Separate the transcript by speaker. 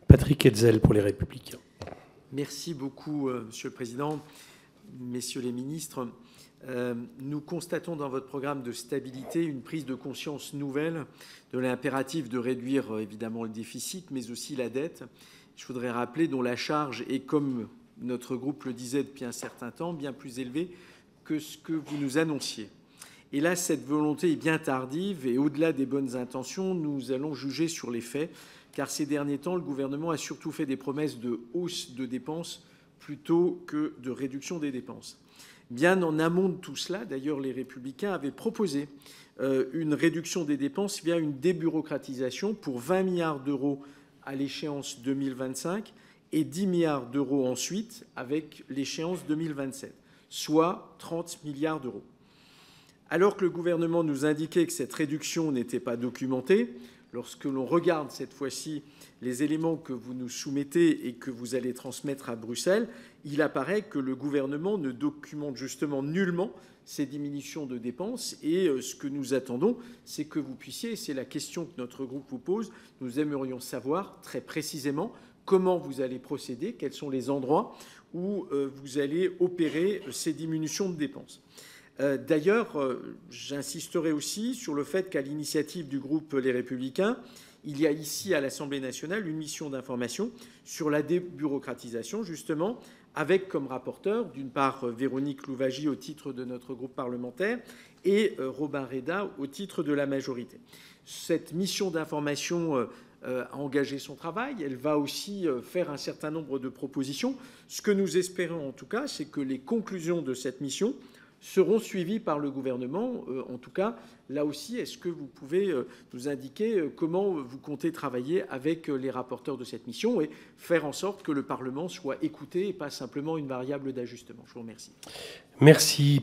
Speaker 1: Patrick Hetzel pour Les Républicains.
Speaker 2: Merci beaucoup, Monsieur le Président, Messieurs les ministres. Nous constatons dans votre programme de stabilité une prise de conscience nouvelle de l'impératif de réduire évidemment le déficit, mais aussi la dette. Je voudrais rappeler dont la charge est, comme notre groupe le disait depuis un certain temps, bien plus élevée que ce que vous nous annonciez. Et là, cette volonté est bien tardive et au-delà des bonnes intentions, nous allons juger sur les faits, car ces derniers temps, le gouvernement a surtout fait des promesses de hausse de dépenses plutôt que de réduction des dépenses. Bien en amont de tout cela, d'ailleurs, les Républicains avaient proposé une réduction des dépenses via une débureaucratisation pour 20 milliards d'euros à l'échéance 2025 et 10 milliards d'euros ensuite avec l'échéance 2027, soit 30 milliards d'euros. Alors que le gouvernement nous indiquait que cette réduction n'était pas documentée, lorsque l'on regarde cette fois-ci les éléments que vous nous soumettez et que vous allez transmettre à Bruxelles, il apparaît que le gouvernement ne documente justement nullement ces diminutions de dépenses. Et ce que nous attendons, c'est que vous puissiez, et c'est la question que notre groupe vous pose, nous aimerions savoir très précisément comment vous allez procéder, quels sont les endroits où vous allez opérer ces diminutions de dépenses. D'ailleurs, j'insisterai aussi sur le fait qu'à l'initiative du groupe Les Républicains, il y a ici à l'Assemblée nationale une mission d'information sur la débureaucratisation, justement, avec comme rapporteur, d'une part, Véronique Louwagie au titre de notre groupe parlementaire et Robin Reda au titre de la majorité. Cette mission d'information a engagé son travail. Elle va aussi faire un certain nombre de propositions. Ce que nous espérons, en tout cas, c'est que les conclusions de cette mission seront suivis par le gouvernement. En tout cas, là aussi, est-ce que vous pouvez nous indiquer comment vous comptez travailler avec les rapporteurs de cette mission et faire en sorte que le Parlement soit écouté et pas simplement une variable d'ajustement? Je vous remercie.
Speaker 1: Merci.